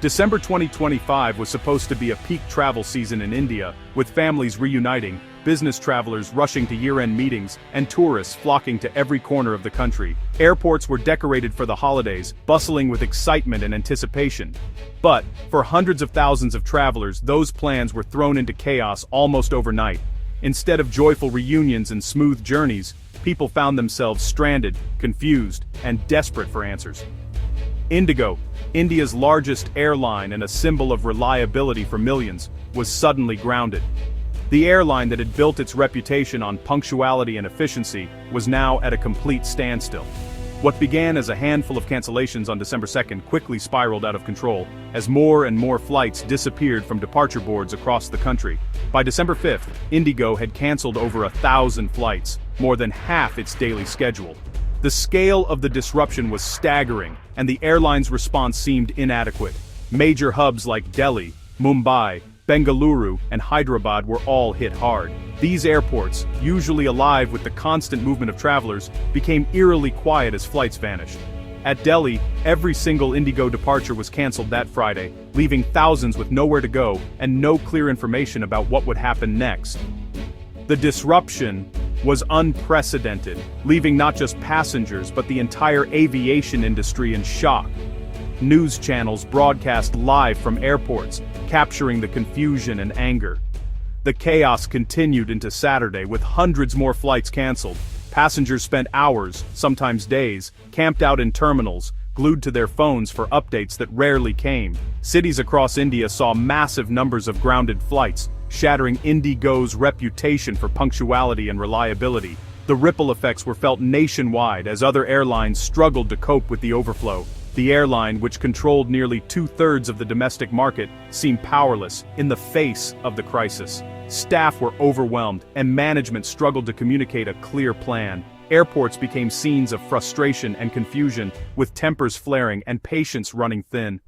December 2025 was supposed to be a peak travel season in India, with families reuniting, business travelers rushing to year-end meetings, and tourists flocking to every corner of the country. Airports were decorated for the holidays, bustling with excitement and anticipation. But, for hundreds of thousands of travelers, those plans were thrown into chaos almost overnight. Instead of joyful reunions and smooth journeys, people found themselves stranded, confused, and desperate for answers. IndiGo, India's largest airline and a symbol of reliability for millions, was suddenly grounded. The airline that had built its reputation on punctuality and efficiency was now at a complete standstill. What began as a handful of cancellations on December 2nd quickly spiraled out of control, as more and more flights disappeared from departure boards across the country. By December 5th, IndiGo had canceled over 1,000 flights, more than half its daily schedule. The scale of the disruption was staggering, and the airline's response seemed inadequate. Major hubs like Delhi, Mumbai, Bengaluru, and Hyderabad were all hit hard. These airports, usually alive with the constant movement of travelers, became eerily quiet as flights vanished. At Delhi, every single IndiGo departure was cancelled that Friday, leaving thousands with nowhere to go and no clear information about what would happen next. The disruption was unprecedented, leaving not just passengers but the entire aviation industry in shock. News channels broadcast live from airports, capturing the confusion and anger. The chaos continued into Saturday with hundreds more flights cancelled. Passengers spent hours, sometimes days, camped out in terminals, glued to their phones for updates that rarely came. Cities across India saw massive numbers of grounded flights, shattering IndiGo's reputation for punctuality and reliability. The ripple effects were felt nationwide as other airlines struggled to cope with the overflow. The airline, which controlled nearly 2/3 of the domestic market, seemed powerless in the face of the crisis. Staff were overwhelmed, and management struggled to communicate a clear plan. Airports became scenes of frustration and confusion, with tempers flaring and patience running thin.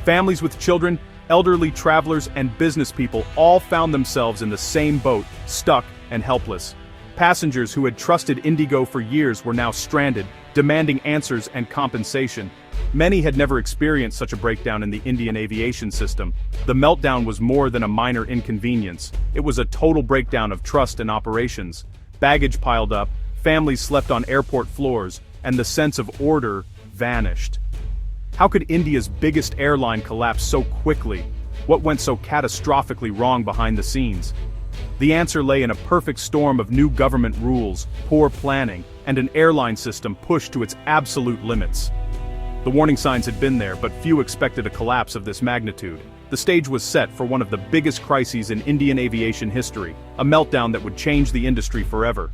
Families with children, elderly travelers, and business people all found themselves in the same boat, stuck and helpless. Passengers who had trusted IndiGo for years were now stranded, demanding answers and compensation. Many had never experienced such a breakdown in the Indian aviation system. The meltdown was more than a minor inconvenience. It was a total breakdown of trust and operations. Baggage piled up, families slept on airport floors, and the sense of order vanished. How could India's biggest airline collapse so quickly? What went so catastrophically wrong behind the scenes? The answer lay in a perfect storm of new government rules, poor planning, and an airline system pushed to its absolute limits. The warning signs had been there, but few expected a collapse of this magnitude. The stage was set for one of the biggest crises in Indian aviation history, a meltdown that would change the industry forever.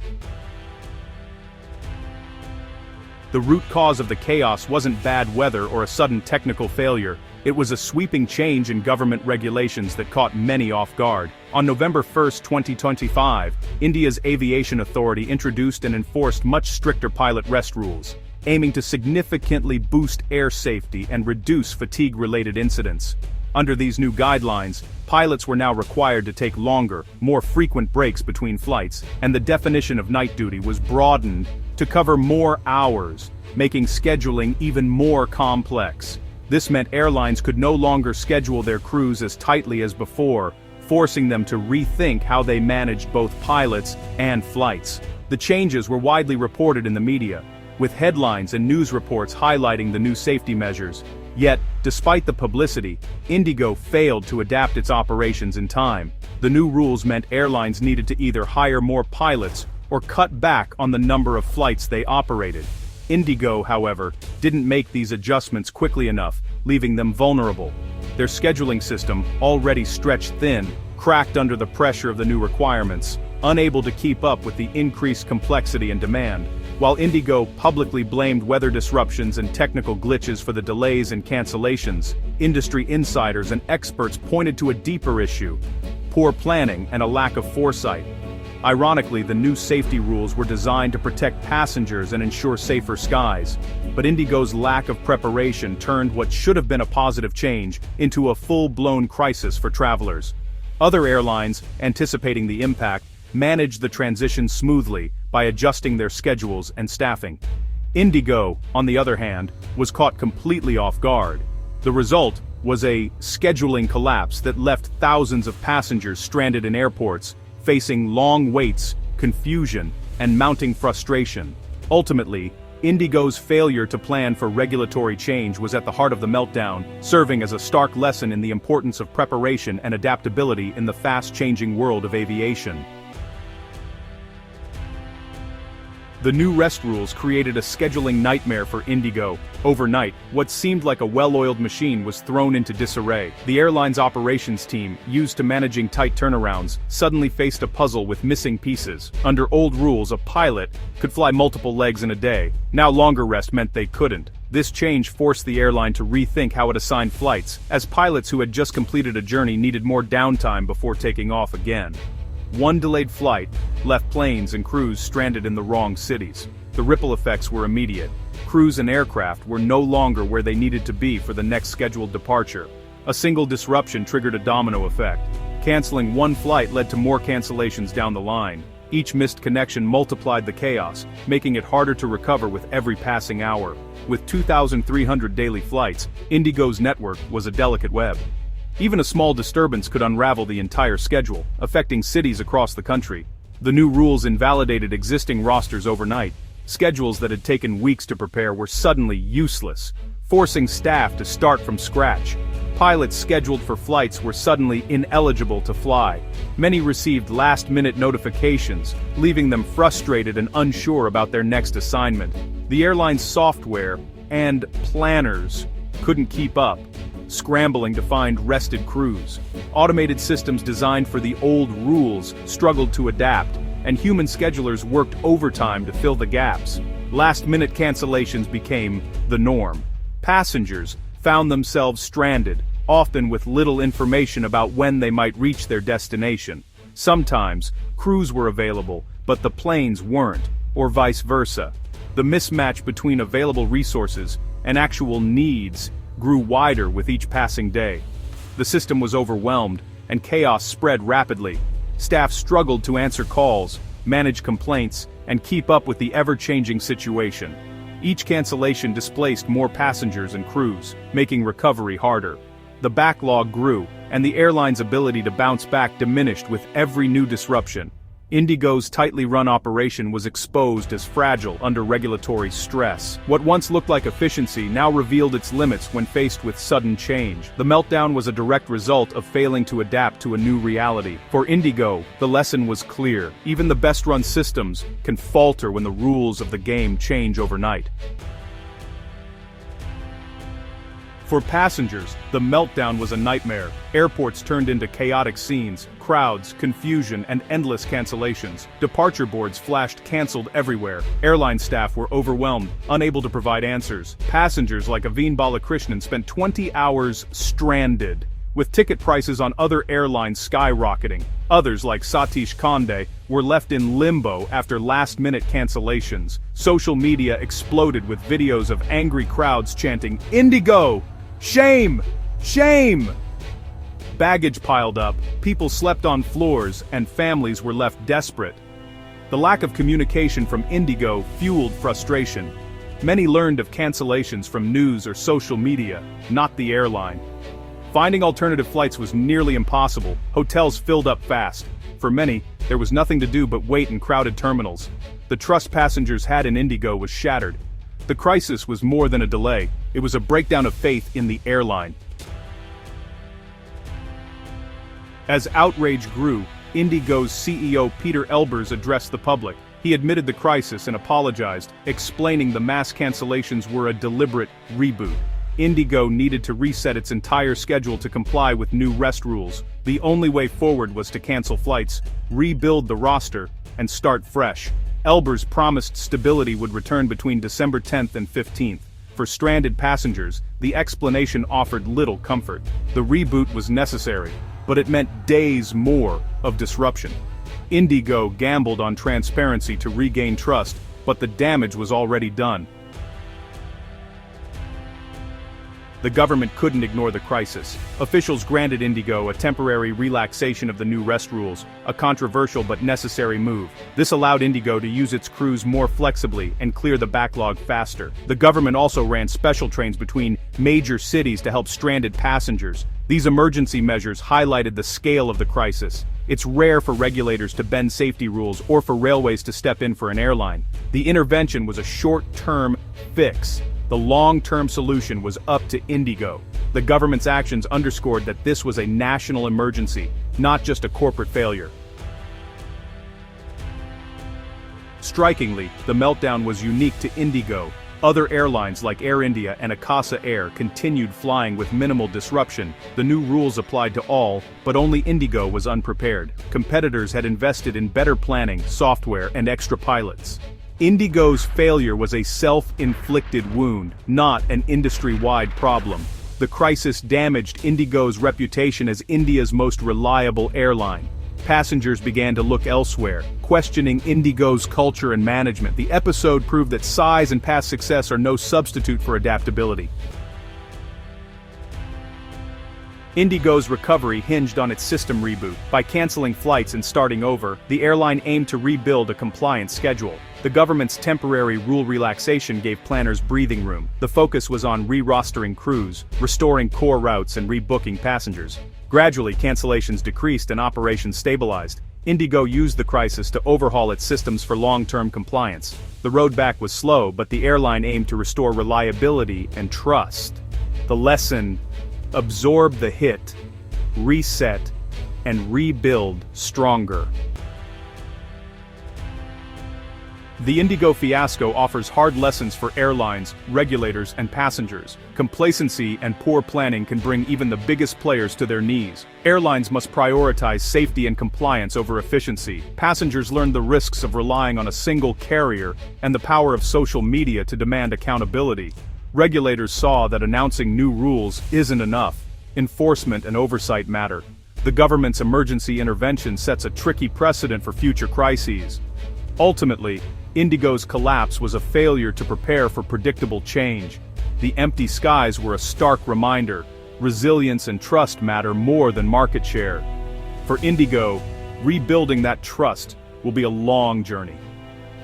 The root cause of the chaos wasn't bad weather or a sudden technical failure. It was a sweeping change in government regulations that caught many off guard. On November 1, 2025, India's Aviation Authority introduced and enforced much stricter pilot rest rules, aiming to significantly boost air safety and reduce fatigue-related incidents. Under these new guidelines, pilots were now required to take longer, more frequent breaks between flights, and the definition of night duty was broadened to cover more hours, making scheduling even more complex. This meant airlines could no longer schedule their crews as tightly as before, forcing them to rethink how they managed both pilots and flights. The changes were widely reported in the media, with headlines and news reports highlighting the new safety measures. Yet, despite the publicity, IndiGo failed to adapt its operations in time. The new rules meant airlines needed to either hire more pilots or cut back on the number of flights they operated. IndiGo, however, didn't make these adjustments quickly enough, leaving them vulnerable. Their scheduling system, already stretched thin, cracked under the pressure of the new requirements, unable to keep up with the increased complexity and demand. While IndiGo publicly blamed weather disruptions and technical glitches for the delays and cancellations, industry insiders and experts pointed to a deeper issue: poor planning and a lack of foresight. Ironically, the new safety rules were designed to protect passengers and ensure safer skies, but IndiGo's lack of preparation turned what should have been a positive change into a full-blown crisis for travelers. Other airlines, anticipating the impact, managed the transition smoothly by adjusting their schedules and staffing. IndiGo, on the other hand, was caught completely off guard. The result was a scheduling collapse that left thousands of passengers stranded in airports, facing long waits, confusion, and mounting frustration. Ultimately, IndiGo's failure to plan for regulatory change was at the heart of the meltdown, serving as a stark lesson in the importance of preparation and adaptability in the fast-changing world of aviation. The new rest rules created a scheduling nightmare for IndiGo. Overnight, what seemed like a well-oiled machine was thrown into disarray. The airline's operations team, used to managing tight turnarounds, suddenly faced a puzzle with missing pieces. Under old rules, a pilot could fly multiple legs in a day. Now longer rest meant they couldn't. This change forced the airline to rethink how it assigned flights, as pilots who had just completed a journey needed more downtime before taking off again. One delayed flight left planes and crews stranded in the wrong cities. The ripple effects were immediate. Crews and aircraft were no longer where they needed to be for the next scheduled departure. A single disruption triggered a domino effect. Canceling one flight led to more cancellations down the line. Each missed connection multiplied the chaos, making it harder to recover with every passing hour. With 2,300 daily flights, IndiGo's network was a delicate web. Even a small disturbance could unravel the entire schedule, affecting cities across the country. The new rules invalidated existing rosters overnight. Schedules that had taken weeks to prepare were suddenly useless, forcing staff to start from scratch. Pilots scheduled for flights were suddenly ineligible to fly. Many received last-minute notifications, leaving them frustrated and unsure about their next assignment. The airline's software and planners couldn't keep up, scrambling to find rested crews. Automated systems designed for the old rules struggled to adapt, and human schedulers worked overtime to fill the gaps. Last-minute cancellations became the norm. Passengers found themselves stranded, often with little information about when they might reach their destination. Sometimes, crews were available, but the planes weren't, or vice versa. The mismatch between available resources and actual needs grew wider with each passing day. The system was overwhelmed, and chaos spread rapidly. Staff struggled to answer calls, manage complaints, and keep up with the ever-changing situation. Each cancellation displaced more passengers and crews, making recovery harder. The backlog grew, and the airline's ability to bounce back diminished with every new disruption. IndiGo's tightly run operation was exposed as fragile under regulatory stress. What once looked like efficiency now revealed its limits when faced with sudden change. The meltdown was a direct result of failing to adapt to a new reality. For IndiGo, the lesson was clear. Even the best-run systems can falter when the rules of the game change overnight. For passengers, the meltdown was a nightmare. Airports turned into chaotic scenes, crowds, confusion, and endless cancellations. Departure boards flashed canceled everywhere. Airline staff were overwhelmed, unable to provide answers. Passengers like Aveen Balakrishnan spent 20 hours stranded, with ticket prices on other airlines skyrocketing. Others like Satish Konde were left in limbo after last-minute cancellations. Social media exploded with videos of angry crowds chanting, "IndiGo! Shame! Shame!" Baggage piled up, people slept on floors, and families were left desperate. The lack of communication from IndiGo fueled frustration. Many learned of cancellations from news or social media, not the airline. Finding alternative flights was nearly impossible. Hotels filled up fast. For many, there was nothing to do but wait in crowded terminals. The trust passengers had in IndiGo was shattered. The crisis was more than a delay. It was a breakdown of faith in the airline. As outrage grew, IndiGo's CEO Peter Elbers addressed the public. He admitted the crisis and apologized, explaining the mass cancellations were a deliberate reboot. IndiGo needed to reset its entire schedule to comply with new rest rules. The only way forward was to cancel flights, rebuild the roster, and start fresh. Elbers promised stability would return between December 10th and 15th. For stranded passengers, the explanation offered little comfort. The reboot was necessary, but it meant days more of disruption. IndiGo gambled on transparency to regain trust, but the damage was already done. The government couldn't ignore the crisis. Officials granted IndiGo a temporary relaxation of the new rest rules, a controversial but necessary move. This allowed IndiGo to use its crews more flexibly and clear the backlog faster. The government also ran special trains between major cities to help stranded passengers. These emergency measures highlighted the scale of the crisis. It's rare for regulators to bend safety rules or for railways to step in for an airline. The intervention was a short-term fix. The long-term solution was up to IndiGo. The government's actions underscored that this was a national emergency, not just a corporate failure. Strikingly, the meltdown was unique to IndiGo. Other airlines like Air India and Akasa Air continued flying with minimal disruption. The new rules applied to all, but only IndiGo was unprepared. Competitors had invested in better planning, software, and extra pilots. IndiGo's failure was a self-inflicted wound, not an industry-wide problem. The crisis damaged IndiGo's reputation as India's most reliable airline. Passengers began to look elsewhere, questioning IndiGo's culture and management. The episode proved that size and past success are no substitute for adaptability. IndiGo's recovery hinged on its system reboot. By canceling flights and starting over, the airline aimed to rebuild a compliant schedule. The government's temporary rule relaxation gave planners breathing room. The focus was on re-rostering crews, restoring core routes and rebooking passengers. Gradually, cancellations decreased and operations stabilized. IndiGo used the crisis to overhaul its systems for long-term compliance. The road back was slow, but the airline aimed to restore reliability and trust. The lesson: absorb the hit, reset, and rebuild stronger. The IndiGo fiasco offers hard lessons for airlines, regulators, and passengers. Complacency and poor planning can bring even the biggest players to their knees. Airlines must prioritize safety and compliance over efficiency. Passengers learn the risks of relying on a single carrier and the power of social media to demand accountability. Regulators saw that announcing new rules isn't enough. Enforcement and oversight matter. The government's emergency intervention sets a tricky precedent for future crises. Ultimately, IndiGo's collapse was a failure to prepare for predictable change. The empty skies were a stark reminder: resilience and trust matter more than market share. For IndiGo, rebuilding that trust will be a long journey.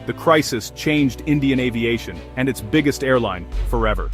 The crisis changed Indian aviation and its biggest airline forever.